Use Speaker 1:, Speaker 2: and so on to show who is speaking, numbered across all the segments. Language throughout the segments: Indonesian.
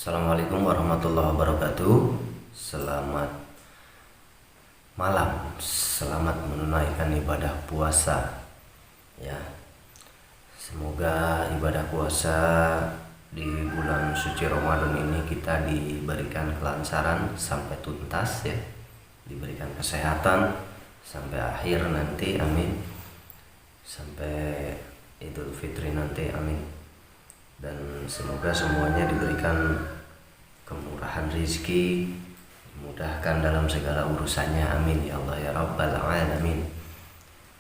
Speaker 1: Assalamualaikum warahmatullahi wabarakatuh. Selamat malam, selamat menunaikan ibadah puasa. Ya, semoga ibadah puasa di bulan suci Ramadan ini kita diberikan kelancaran sampai tuntas, ya, diberikan kesehatan sampai akhir nanti, amin. Sampai Idul Fitri nanti, amin. Dan semoga semuanya diberikan kemurahan rezeki, dimudahkan dalam segala urusannya, amin ya Allah ya Rabbal Alamin.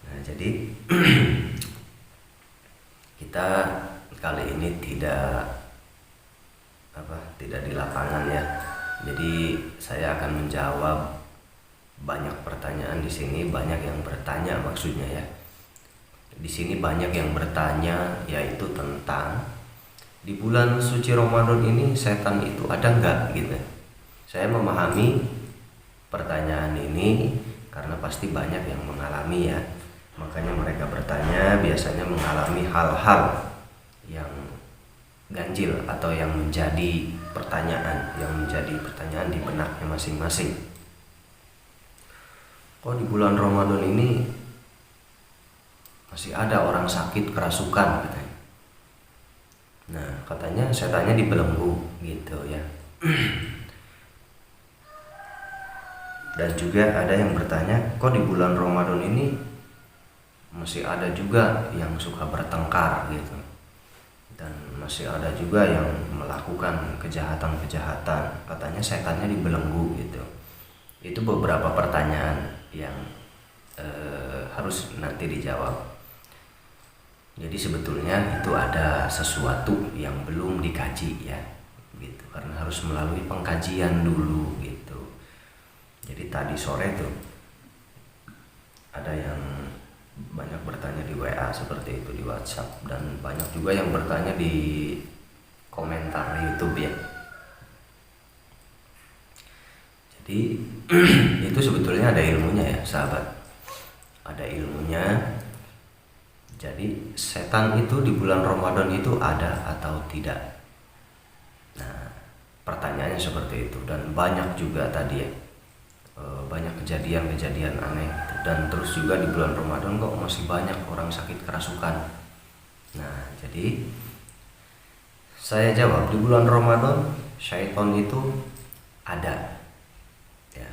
Speaker 1: Nah, jadi kita kali ini tidak di lapangan, ya. Jadi saya akan menjawab banyak pertanyaan di sini, banyak yang bertanya maksudnya, ya. Di sini banyak yang bertanya yaitu tentang di bulan suci Ramadan ini setan itu ada enggak, gitu. Saya memahami pertanyaan ini karena pasti banyak yang mengalami, ya. Makanya mereka bertanya biasanya mengalami hal-hal yang ganjil atau yang menjadi pertanyaan di benaknya masing-masing. Kok di bulan Ramadan ini masih ada orang sakit kerasukan, katanya. Nah, katanya setannya dibelenggu, gitu, ya. Dan juga ada yang bertanya, kok di bulan Ramadan ini masih ada juga yang suka bertengkar, gitu. Dan masih ada juga yang melakukan kejahatan-kejahatan. Katanya setannya dibelenggu, gitu. Itu beberapa pertanyaan yang harus nanti dijawab. Jadi sebetulnya itu ada sesuatu yang belum dikaji, ya, gitu. Karena harus melalui pengkajian dulu, gitu. Jadi tadi sore tuh ada yang banyak bertanya di WA seperti itu, di WhatsApp, dan banyak juga yang bertanya di komentar YouTube, ya. Jadi itu sebetulnya ada ilmunya, ya, sahabat. Ada ilmunya. Jadi setan itu di bulan Ramadan itu ada atau tidak? Nah, pertanyaannya seperti itu. Dan banyak juga tadi, ya, banyak kejadian-kejadian aneh gitu. Dan terus juga di bulan Ramadan kok masih banyak orang sakit kerasukan. Nah, jadi saya jawab, di bulan Ramadan syaitan itu ada, ya.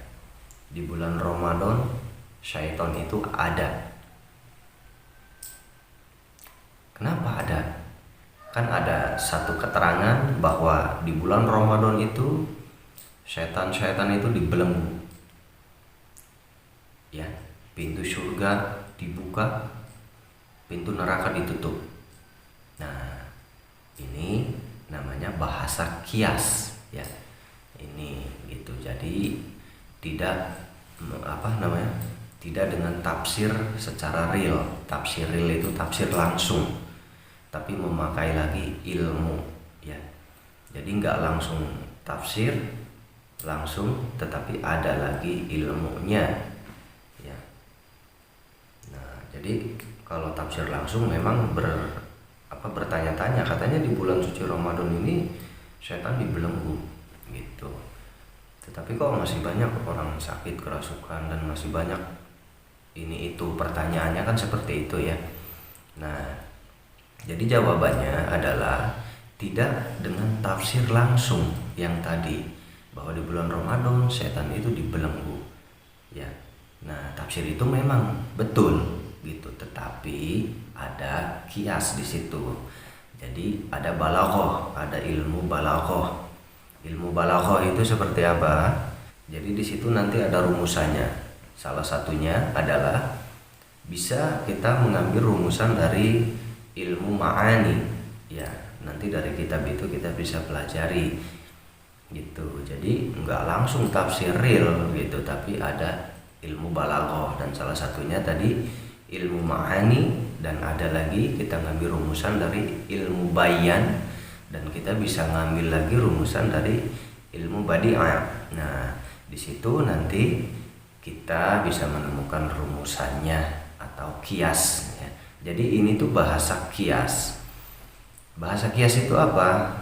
Speaker 1: Di bulan Ramadan syaitan itu ada. Kenapa ada? Kan ada satu keterangan bahwa di bulan Ramadan itu setan-setan itu dibelenggu, ya. Pintu surga dibuka, pintu neraka ditutup. Nah, ini namanya bahasa kias, ya. Ini gitu. Jadi tidak tidak dengan tafsir secara real. Tafsir real itu tafsir langsung, tapi memakai lagi ilmu, ya. Jadi nggak langsung tafsir langsung, tetapi ada lagi ilmunya, ya. Nah, jadi kalau tafsir langsung memang bertanya-tanya, katanya di bulan suci Ramadan ini setan dibelenggu, gitu. Tetapi kok masih banyak orang sakit kerasukan dan masih banyak ini itu, pertanyaannya kan seperti itu, ya. Nah, jadi jawabannya adalah tidak dengan tafsir langsung yang tadi, bahwa di bulan Ramadan setan itu dibelenggu, ya. Nah, tafsir itu memang betul, gitu, tetapi ada kias di situ. Jadi ada balaghah, ada ilmu balaghah. Ilmu balaghah itu seperti apa? Jadi di situ nanti ada rumusannya. Salah satunya adalah bisa kita mengambil rumusan dari ilmu ma'ani, ya. Nanti dari kitab itu kita bisa pelajari, gitu. Jadi nggak langsung tafsir real, gitu, tapi ada ilmu balaghah, dan salah satunya tadi ilmu ma'ani, dan ada lagi kita ngambil rumusan dari ilmu bayan, dan kita bisa ngambil lagi rumusan dari ilmu badi'ah. Nah, di situ nanti kita bisa menemukan rumusannya atau kias, ya. Jadi ini tuh bahasa kias. Bahasa kias itu apa?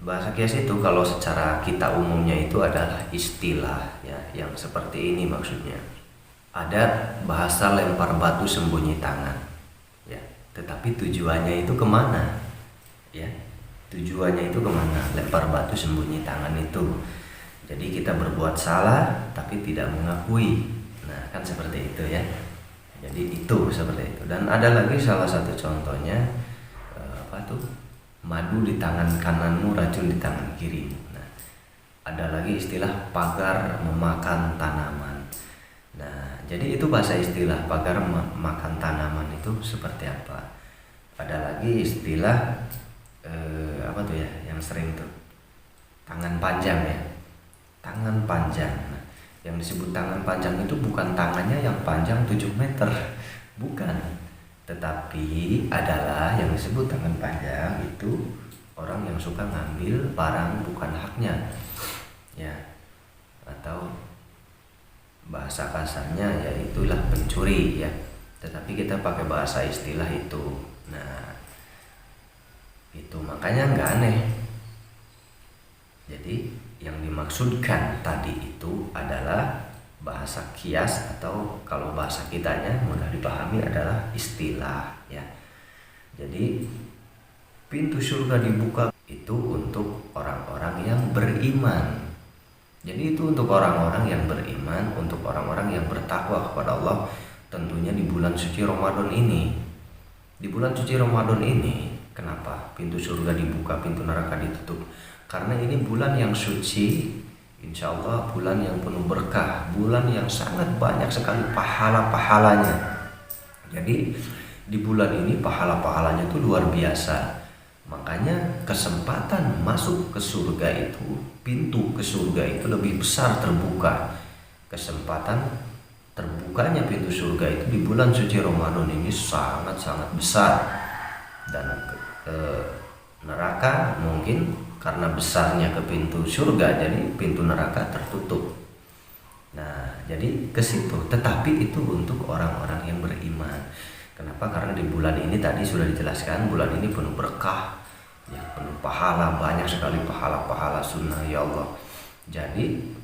Speaker 1: Bahasa kias itu kalau secara kita umumnya itu adalah istilah ya, yang seperti ini maksudnya. Ada bahasa lempar batu sembunyi tangan ya, tetapi tujuannya itu kemana ya, tujuannya itu kemana? Lempar batu sembunyi tangan itu, jadi kita berbuat salah tapi tidak mengakui. Nah kan seperti itu ya, jadi itu seperti itu. Dan ada lagi salah satu contohnya, apa tuh, madu di tangan kananmu, racun di tangan kirimu. Nah ada lagi istilah pagar memakan tanaman. Nah, jadi itu bahasa istilah pagar makan tanaman itu seperti apa. Ada lagi istilah apa tuh ya, yang sering tuh, tangan panjang ya, tangan panjang. Nah, yang disebut tangan panjang itu bukan tangannya yang panjang 7 meter, bukan. Tetapi adalah yang disebut tangan panjang itu orang yang suka ngambil barang bukan haknya ya, atau bahasa kasarnya ya itulah pencuri ya, tetapi kita pakai bahasa istilah itu. Nah itu makanya nggak aneh. Jadi yang dimaksudkan tadi itu adalah bahasa kias, atau kalau bahasa kitanya mudah dipahami adalah istilah ya. Jadi pintu surga dibuka itu untuk orang-orang yang beriman. Jadi itu untuk orang-orang yang beriman, untuk orang-orang yang bertakwa kepada Allah, tentunya di bulan suci Ramadan ini. Di bulan suci Ramadan ini, kenapa pintu surga dibuka, pintu neraka ditutup? Karena ini bulan yang suci, insya Allah bulan yang penuh berkah, bulan yang sangat banyak sekali pahala-pahalanya. Jadi di bulan ini pahala-pahalanya itu luar biasa. Makanya kesempatan masuk ke surga itu, pintu ke surga itu lebih besar terbuka. Kesempatan terbukanya pintu surga itu di bulan suci Ramadan ini sangat-sangat besar. Dan neraka mungkin karena besarnya ke pintu surga, jadi pintu neraka tertutup. Nah, jadi ke situ. Tetapi itu untuk orang-orang yang beriman. Kenapa? Karena di bulan ini tadi sudah dijelaskan, bulan ini penuh berkah, ya, penuh pahala, banyak sekali pahala-pahala sunnah ya Allah. Jadi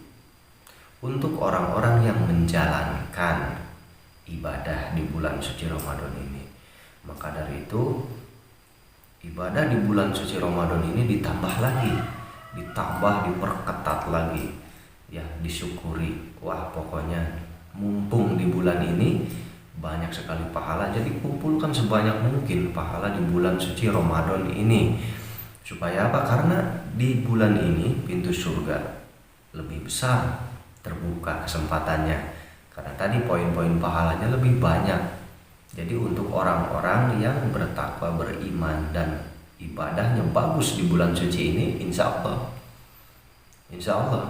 Speaker 1: untuk orang-orang yang menjalankan ibadah di bulan suci Ramadan ini, maka dari itu ibadah di bulan suci Ramadan ini ditambah lagi, diperketat lagi, ya, disyukuri. Wah, pokoknya mumpung di bulan ini banyak sekali pahala, jadi kumpulkan sebanyak mungkin pahala di bulan suci Ramadan ini. Supaya apa? Karena di bulan ini pintu surga lebih besar terbuka kesempatannya, karena tadi poin-poin pahalanya lebih banyak. Jadi untuk orang-orang yang bertakwa, beriman, dan ibadahnya bagus di bulan suci ini, insya Allah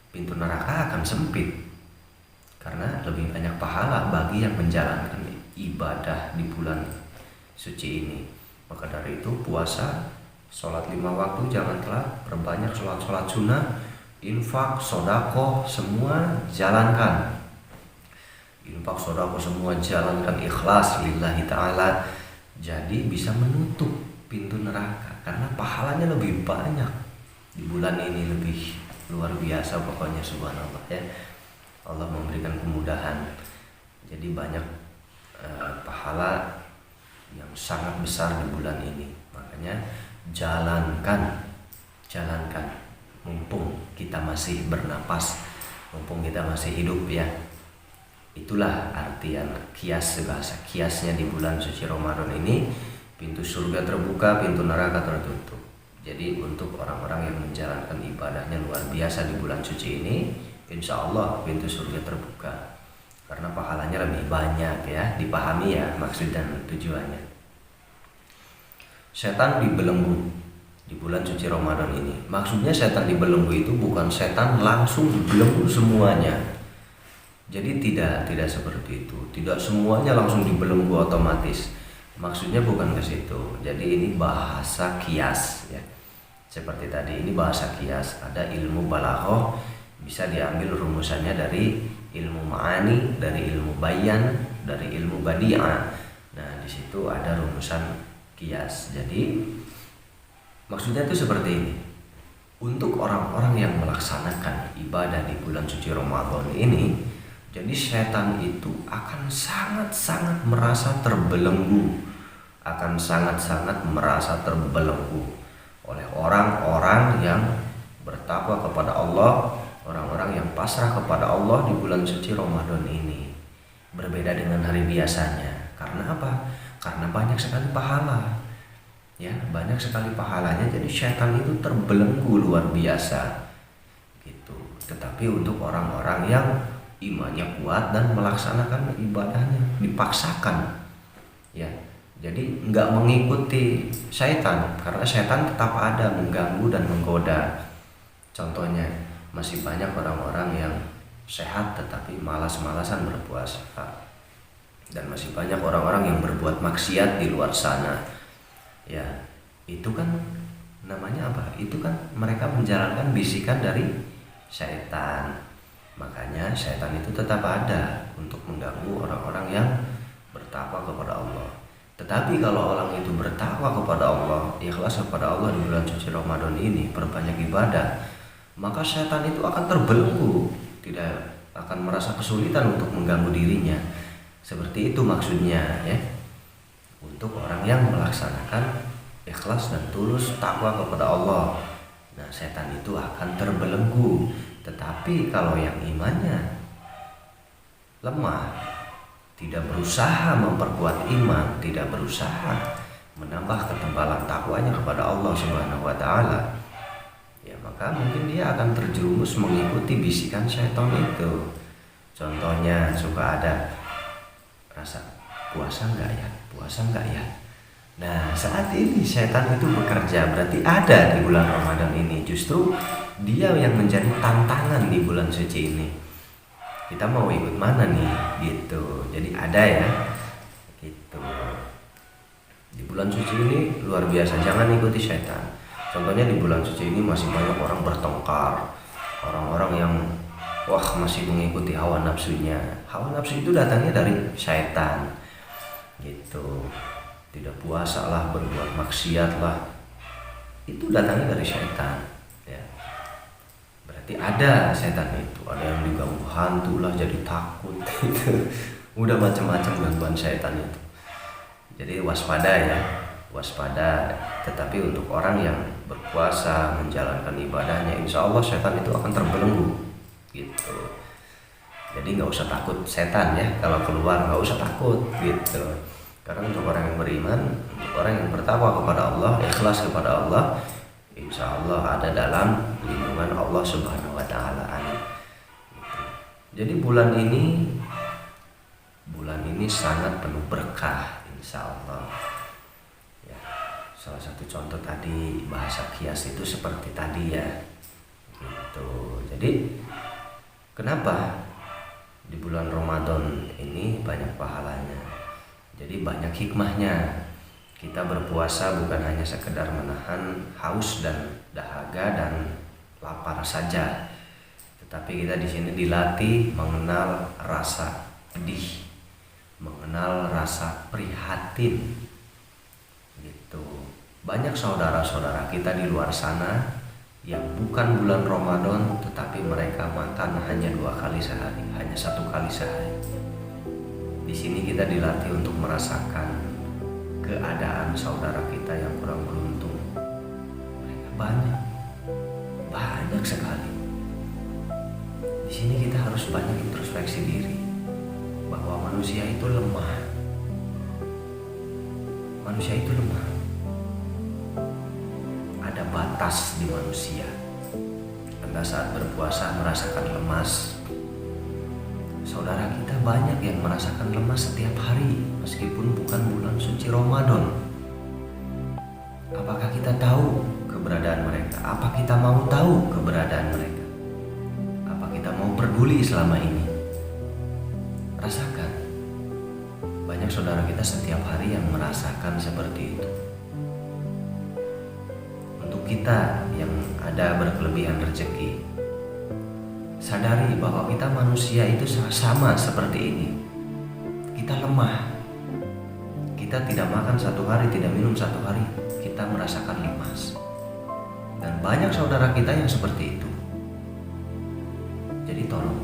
Speaker 1: pintu neraka akan sempit, karena lebih banyak pahala bagi yang menjalankan ibadah di bulan suci ini. Maka dari itu puasa, sholat 5 waktu jangan telat, perbanyak sholat sunnah, infak, sodako, semua jalankan. Infak, sodako semua jalankan, ikhlas lillahi ta'ala. Jadi bisa menutup pintu neraka, karena pahalanya lebih banyak di bulan ini, lebih luar biasa pokoknya, subhanallah ya. Allah memberikan kemudahan, jadi banyak pahala yang sangat besar di bulan ini. Makanya jalankan mumpung kita masih bernapas, mumpung kita masih hidup ya. Itulah artian kias, bahasa kiasnya di bulan suci Ramadan ini. Pintu surga terbuka, pintu neraka tertutup. Jadi untuk orang-orang yang menjalankan ibadahnya luar biasa di bulan suci ini, insya Allah pintu surga terbuka, karena pahalanya lebih banyak ya. Dipahami ya maksud dan tujuannya. Setan dibelenggu di bulan suci Ramadan ini. Maksudnya setan dibelenggu itu bukan setan langsung dibelenggu semuanya. Jadi tidak seperti itu. Tidak semuanya langsung dibelenggu otomatis. Maksudnya bukan ke situ. Jadi ini bahasa kias ya. Seperti tadi ini bahasa kias. Ada ilmu balaghah, bisa diambil rumusannya dari ilmu ma'ani, dari ilmu bayan, dari ilmu badi'ah. Nah, di situ ada rumusan kias. Jadi maksudnya itu seperti ini. untuk orang-orang yang melaksanakan ibadah di bulan suci Ramadan ini, jadi setan itu akan sangat-sangat merasa terbelenggu, akan sangat-sangat merasa terbelenggu oleh orang-orang yang bertakwa kepada Allah, orang-orang yang pasrah kepada Allah di bulan suci Ramadan ini. Berbeda dengan hari biasanya. Karena apa? Karena banyak sekali pahala. Ya, banyak sekali pahalanya, jadi setan itu terbelenggu luar biasa gitu. Tetapi untuk orang-orang yang imannya kuat dan melaksanakan ibadahnya dipaksakan, ya, jadi nggak mengikuti setan, karena setan tetap ada mengganggu dan menggoda. Contohnya, masih banyak orang-orang yang sehat tetapi malas-malasan berpuasa, dan masih banyak orang-orang yang berbuat maksiat di luar sana. Ya, itu kan namanya apa? Itu kan mereka menjalankan bisikan dari syaitan. Makanya syaitan itu tetap ada untuk mengganggu orang-orang yang bertakwa kepada Allah. Tetapi kalau orang itu bertakwa kepada Allah, ikhlas kepada Allah di bulan suci Ramadan ini, perbanyak ibadah, maka syaitan itu akan terbelenggu, tidak akan merasa kesulitan untuk mengganggu dirinya. Seperti itu maksudnya, ya. Untuk orang yang melaksanakan ikhlas dan tulus takwa kepada Allah, nah setan itu akan terbelenggu. Tetapi kalau yang imannya lemah, tidak berusaha memperkuat iman, tidak berusaha menambah ketebalan takwanya kepada Allah Subhanahu wa taala, ya maka mungkin dia akan terjerumus mengikuti bisikan setan itu. Contohnya, suka ada rasa puasa enggak ya? Puasa enggak ya? Nah, saat ini setan itu bekerja, berarti ada di bulan Ramadan ini. Justru dia yang menjadi tantangan di bulan suci ini. Kita mau ikut mana nih? Gitu. Jadi ada ya. Gitu. Di bulan suci ini luar biasa, jangan ikuti setan. Contohnya di bulan suci ini masih banyak orang bertengkar. Orang-orang yang masih mengikuti hawa nafsunya. Hawa nafsu itu datangnya dari setan. Gitu. Tidak puasa lah, berbuat maksiat lah, itu datangnya dari setan, ya. Berarti ada setan itu, ada yang diganggu hantu lah, jadi takut gitu. Udah macam-macam gangguan setan itu. Jadi waspada ya, waspada. Tetapi untuk orang yang berpuasa, menjalankan ibadahnya, insya Allah setan itu akan terbelenggu gitu. Jadi nggak usah takut setan ya, kalau keluar nggak usah takut gitu. Karena untuk orang yang beriman, untuk orang yang bertakwa kepada Allah, ikhlas kepada Allah, insya Allah ada dalam lindungan Allah Subhanahu wa taala. Jadi bulan ini sangat penuh berkah, insya Allah. Ya, salah satu contoh tadi bahasa kias itu seperti tadi ya. Gitu. Jadi kenapa di bulan Ramadan ini banyak pahalanya? Jadi banyak hikmahnya. Kita berpuasa bukan hanya sekedar menahan haus dan dahaga dan lapar saja, tetapi kita di sini dilatih mengenal rasa pedih, mengenal rasa prihatin. Gitu. Banyak saudara-saudara kita di luar sana yang bukan bulan Ramadan, tetapi mereka makan hanya 2 kali sehari, hanya 1 kali sehari. Di sini kita dilatih untuk merasakan keadaan saudara kita yang kurang beruntung. Mereka banyak sekali. Di sini kita harus banyak introspeksi diri bahwa manusia itu lemah. Manusia itu lemah. Ada batas di manusia. Anda saat berpuasa merasakan lemas. Saudara kita banyak yang merasakan lemas setiap hari meskipun bukan bulan suci Ramadan. Apakah kita tahu keberadaan mereka? Apa kita mau tahu keberadaan mereka? Apa kita mau peduli selama ini? Rasakan. Banyak saudara kita setiap hari yang merasakan seperti itu. Untuk kita yang ada berkelebihan rezeki, sadari bahwa kita manusia itu sama seperti ini. Kita lemah. Kita tidak makan 1 hari, tidak minum 1 hari, kita merasakan lemas. Dan banyak saudara kita yang seperti itu. Jadi tolong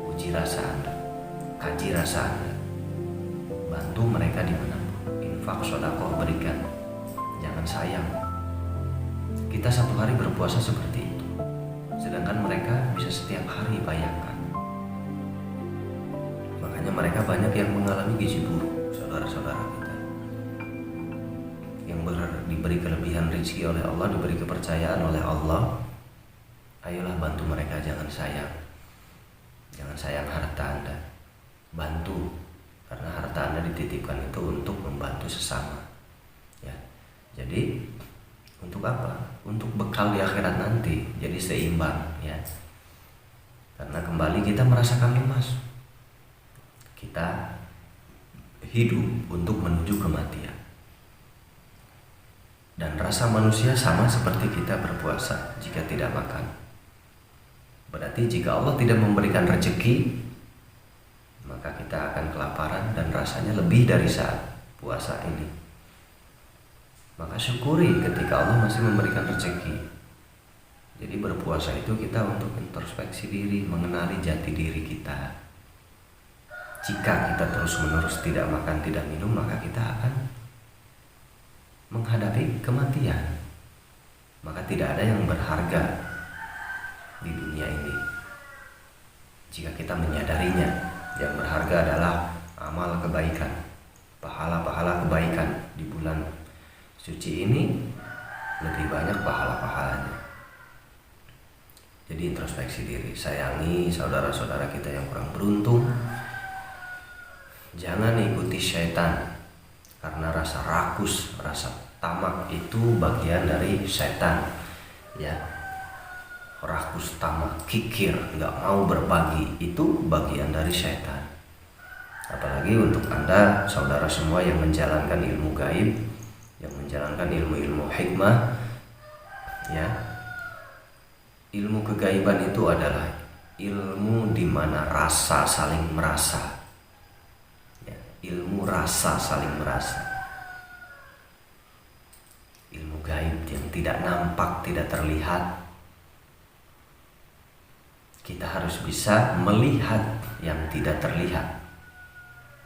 Speaker 1: uji rasa Anda, kaji rasa Anda, bantu mereka dimanapun, infak, sedekah berikan, jangan sayang. Kita satu hari berpuasa seperti itu, sedangkan mereka bisa setiap hari, bayangkan. Makanya mereka banyak yang mengalami gizi buruk, saudara-saudara kita yang diberi kelebihan rezeki oleh Allah, diberi kepercayaan oleh Allah. Ayolah bantu mereka, jangan sayang. Jangan sayang harta Anda, bantu, karena harta Anda dititipkan itu untuk membantu sesama. Ya, jadi untuk apa? Untuk bekal di akhirat nanti, jadi seimbang, ya. Karena kembali kita merasakan lemas. Kita hidup untuk menuju kematian. Dan rasa manusia sama seperti kita berpuasa jika tidak makan. Berarti jika Allah tidak memberikan rezeki, maka kita akan kelaparan dan rasanya lebih dari saat puasa ini. Maka syukuri ketika Allah masih memberikan rezeki. Jadi berpuasa itu kita untuk introspeksi diri, mengenali jati diri kita. Jika kita terus-menerus tidak makan, tidak minum, maka kita akan menghadapi kematian. Maka tidak ada yang berharga di dunia ini jika kita menyadarinya. Yang berharga adalah amal kebaikan, pahala-pahala kebaikan. Di bulan suci ini lebih banyak pahala-pahalanya. Jadi introspeksi diri, sayangi saudara-saudara kita yang kurang beruntung. Jangan ikuti syaitan, karena rasa rakus, rasa tamak itu bagian dari syaitan, ya. Rakus, tamak, kikir, nggak mau berbagi, itu bagian dari syaitan. Apalagi untuk Anda, saudara semua yang menjalankan ilmu gaib, yang menjalankan ilmu-ilmu hikmah, ya. Ilmu kegaiban itu adalah ilmu di mana rasa saling merasa. Ilmu rasa saling merasa, ilmu gaib yang tidak nampak, tidak terlihat. Kita harus bisa melihat yang tidak terlihat,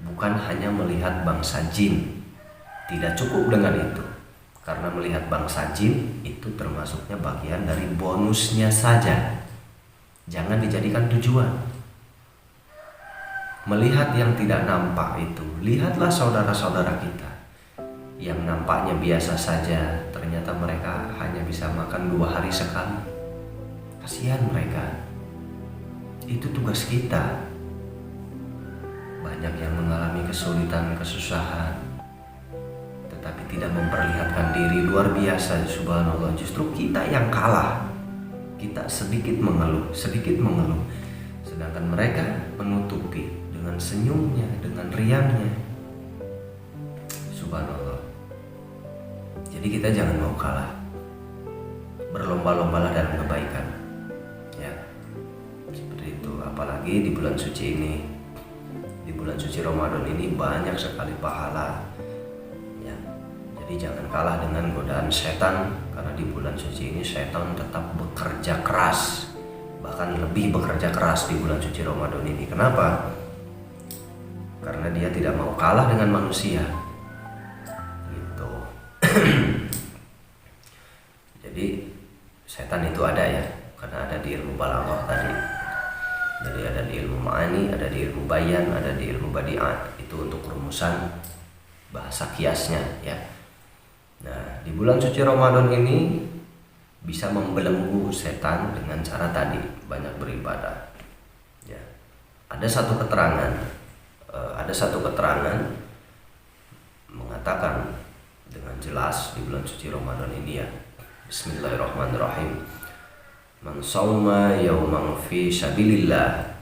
Speaker 1: bukan hanya melihat bangsa jin. Tidak cukup dengan itu, karena melihat bangsa jin itu termasuknya bagian dari bonusnya saja. Jangan dijadikan tujuan. Melihat yang tidak nampak itu, lihatlah saudara-saudara kita yang nampaknya biasa saja, ternyata mereka hanya bisa makan 2 hari sekali. Kasihan mereka. Itu tugas kita. Banyak yang mengalami kesulitan, kesusahan, tetapi tidak memperlihatkan diri, luar biasa, subhanallah. Justru kita yang kalah. Kita sedikit mengeluh, sedangkan mereka menutupi dengan senyumnya, dengan riangnya. Subhanallah. Jadi kita jangan mau kalah. Berlomba-lombalah dalam kebaikan. Ya. Seperti itu, apalagi di bulan suci ini. Di bulan suci Ramadan ini banyak sekali pahala. Ya. Jadi jangan kalah dengan godaan setan, karena di bulan suci ini setan tetap bekerja keras. Bahkan lebih bekerja keras di bulan suci Ramadan ini. Kenapa? Karena dia tidak mau kalah dengan manusia, gitu. Jadi setan itu ada, ya, karena ada di ilmu balaghah tadi. Jadi ada di ilmu ma'ani, ada di ilmu bayan, ada di ilmu badi'at. Itu untuk rumusan bahasa kiasnya, ya. Nah, di bulan suci Ramadan ini bisa membelenggu setan dengan cara tadi, banyak beribadah. Ya. Ada satu keterangan mengatakan dengan jelas di bulan suci Ramadan ini, ya. Bismillahirrahmanirrahim. Man shawma yawman fi sabilillah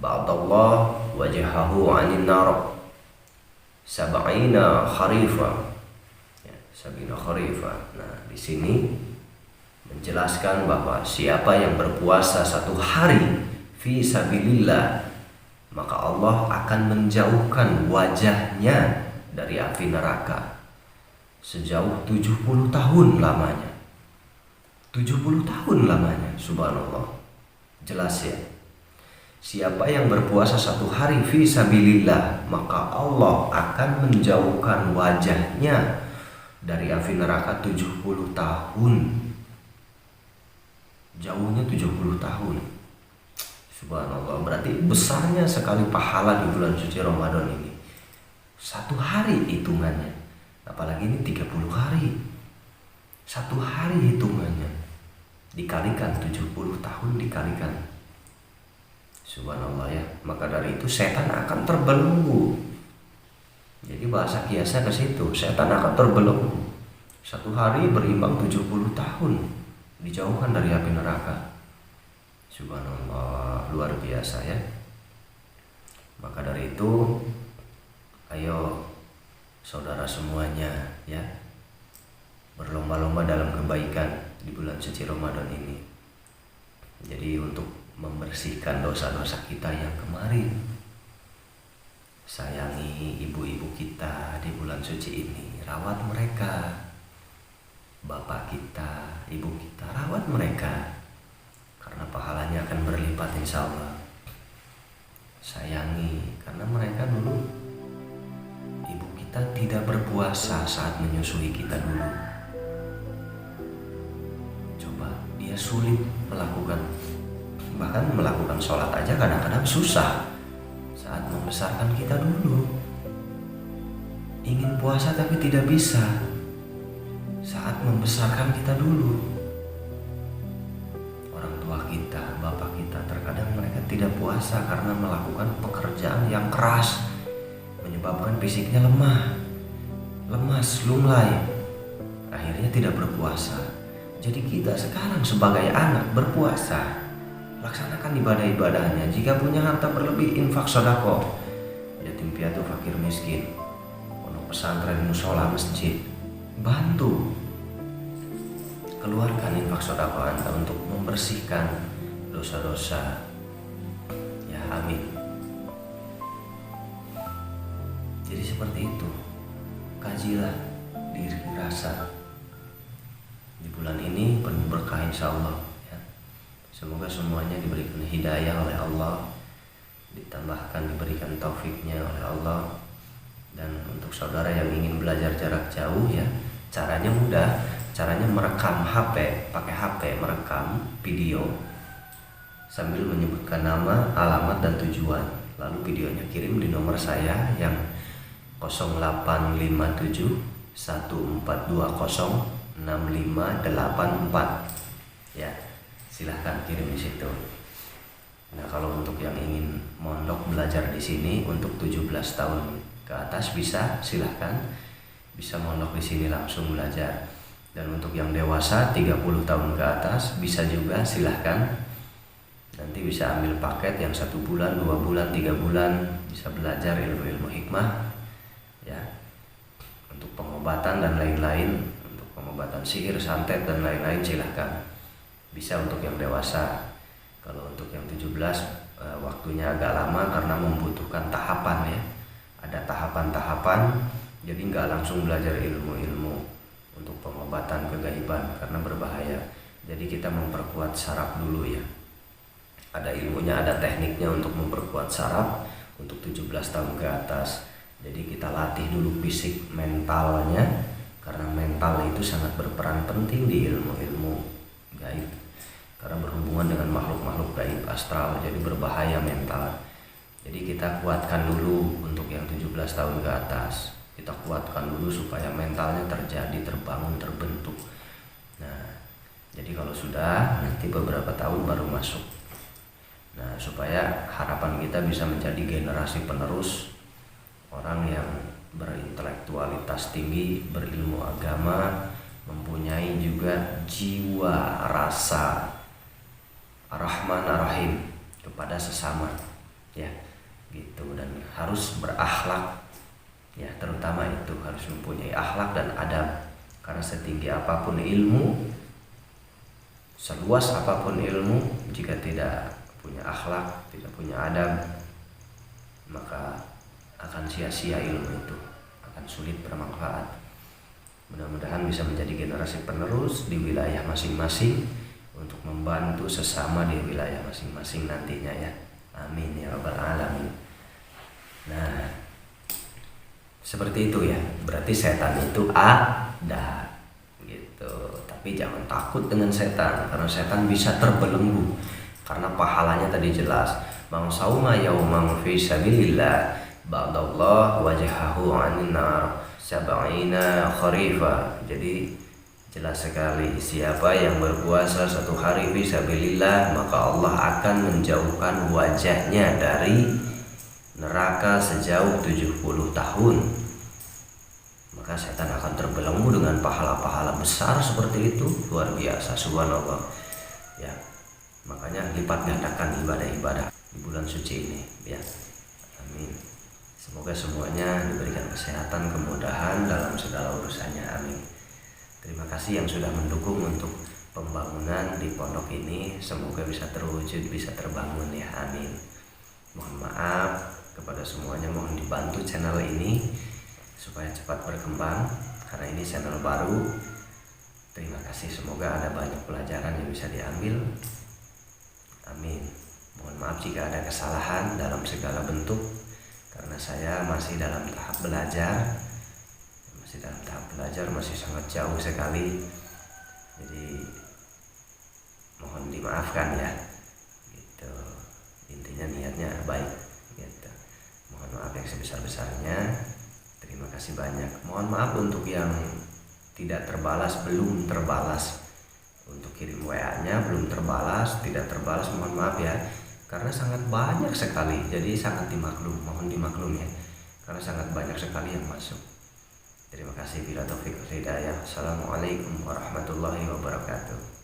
Speaker 1: ba'dallah wajhahu 'anil nar sab'ina kharifa. Ya, sab'ina kharifa. Nah, di sini menjelaskan bahwa siapa yang berpuasa 1 hari fi sabilillah, maka Allah akan menjauhkan wajahnya dari api neraka sejauh 70 tahun lamanya. 70 tahun lamanya, subhanallah. Jelas ya. Siapa yang berpuasa 1 hari fi sabilillah, maka Allah akan menjauhkan wajahnya dari api neraka 70 tahun. Jauhnya 70 tahun. Subhanallah, berarti besarnya sekali pahala di bulan suci Ramadan ini. 1 hari hitungannya. Apalagi ini 30 hari. 1 hari hitungannya. Dikalikan 70 tahun dikalikan. Subhanallah ya. Maka dari itu setan akan terbelenggu. Jadi bahasa kiasnya ke situ, setan akan terbelenggu. 1 hari berimbang 70 tahun dijauhkan dari api neraka. Subhanallah, luar biasa ya. Maka dari itu, ayo saudara semuanya ya, berlomba-lomba dalam kebaikan di bulan suci Ramadan ini. Jadi untuk membersihkan dosa-dosa kita yang kemarin. Sayangi ibu-ibu kita di bulan suci ini, rawat mereka. Bapak kita, ibu kita, rawat mereka. Karena pahalanya akan berlipat insya Allah. Sayangi, karena mereka dulu, ibu kita tidak berpuasa saat menyusui kita dulu. Coba, dia sulit melakukan, bahkan melakukan sholat aja kadang-kadang susah saat membesarkan kita dulu. Ingin puasa tapi tidak bisa saat membesarkan kita dulu. Kita, bapak kita, terkadang mereka tidak puasa karena melakukan pekerjaan yang keras, menyebabkan fisiknya lemah, lemas, lunglai, akhirnya tidak berpuasa. Jadi kita sekarang sebagai anak berpuasa, laksanakan ibadah-ibadahnya. Jika punya harta berlebih, infak sedekah, yatim piatu, fakir miskin, pondok pesantren, musola, masjid, bantu. Keluarkan infak sedekah Anda untuk membersihkan dosa-dosa. Ya, amin. Jadi seperti itu. Kajilah diri rasa. Di bulan ini penuh berkah insyaallah ya. Semoga semuanya diberikan hidayah oleh Allah, ditambahkan diberikan taufiknya oleh Allah. Dan untuk saudara yang ingin belajar jarak jauh ya, caranya mudah. Caranya merekam HP, pakai HP merekam video sambil menyebutkan nama, alamat, dan tujuan. Lalu videonya kirim di nomor saya yang 0857 1420 6584. Ya, silahkan kirim di situ. Nah, kalau untuk yang ingin mondok belajar di sini untuk 17 tahun ke atas bisa, silahkan. Bisa mondok di sini langsung belajar. Dan untuk yang dewasa 30 tahun ke atas bisa juga, silahkan. Nanti bisa ambil paket yang 1 bulan, 2 bulan, 3 bulan, bisa belajar ilmu-ilmu hikmah ya, untuk pengobatan dan lain-lain, untuk pengobatan sihir, santet dan lain-lain, silahkan. Bisa untuk yang dewasa. Kalau untuk yang 17 waktunya agak lama karena membutuhkan tahapan ya. Ada tahapan-tahapan, jadi nggak langsung belajar ilmu-ilmu untuk pengobatan kegaiban karena berbahaya. Jadi kita memperkuat saraf dulu ya. Ada ilmunya, ada tekniknya untuk memperkuat saraf untuk 17 tahun ke atas. Jadi kita latih dulu fisik mentalnya, karena mental itu sangat berperan penting di ilmu-ilmu gaib. Karena berhubungan dengan makhluk-makhluk gaib astral, jadi berbahaya mental. Jadi kita kuatkan dulu untuk yang 17 tahun ke atas. Kita kuatkan dulu supaya mentalnya terjadi, terbangun, terbentuk. Nah, jadi kalau sudah, nanti beberapa tahun baru masuk. Nah, supaya harapan kita bisa menjadi generasi penerus, orang yang berintelektualitas tinggi, berilmu agama, mempunyai juga jiwa rasa Ar-Rahman Ar-Rahim kepada sesama, ya, gitu. Dan harus berakhlak. Ya, terutama itu harus mempunyai akhlak dan adab. Karena setinggi apapun ilmu, seluas apapun ilmu, jika tidak punya akhlak, tidak punya adab, maka akan sia-sia ilmu itu, akan sulit bermanfaat. Mudah-mudahan bisa menjadi generasi penerus di wilayah masing-masing untuk membantu sesama di wilayah masing-masing nantinya ya. Amin ya rabbal alamin. Nah, seperti itu ya. Berarti setan itu ada gitu. Tapi jangan takut dengan setan, karena setan bisa terbelenggu. Karena pahalanya tadi jelas. Man sauma yauman fi sabilillah ba'dallah wajhahu 'anil nar sab'ina kharifa. Jadi jelas sekali, siapa yang berpuasa satu hari fisabilillah, maka Allah akan menjauhkan wajahnya dari neraka sejauh 70 tahun. Maka setan akan terbelenggu dengan pahala-pahala besar seperti itu. Luar biasa, subhanallah ya. Makanya lipat gandakan ibadah-ibadah di bulan suci ini ya. Amin. Semoga semuanya diberikan kesehatan, kemudahan dalam segala urusannya. Amin. Terima kasih yang sudah mendukung untuk pembangunan di pondok ini. Semoga bisa terwujud, bisa terbangun ya. Amin. Mohon maaf kepada semuanya, mohon dibantu channel ini supaya cepat berkembang, karena ini channel baru. Terima kasih, semoga ada banyak pelajaran yang bisa diambil. Amin. Mohon maaf jika ada kesalahan dalam segala bentuk, karena saya masih dalam tahap belajar. Masih sangat jauh sekali. Jadi mohon dimaafkan ya. Gitu. Intinya niatnya baik gitu. Mohon maaf yang sebesar-besarnya. Terima kasih banyak. Mohon maaf untuk yang tidak terbalas, belum terbalas. Untuk kirim WA-nya belum terbalas, tidak terbalas, mohon maaf ya. Karena sangat banyak sekali, jadi sangat dimaklum, mohon dimaklum ya. Karena sangat banyak sekali yang masuk. Terima kasih, bila taufik wal hidayah. Assalamualaikum warahmatullahi wabarakatuh.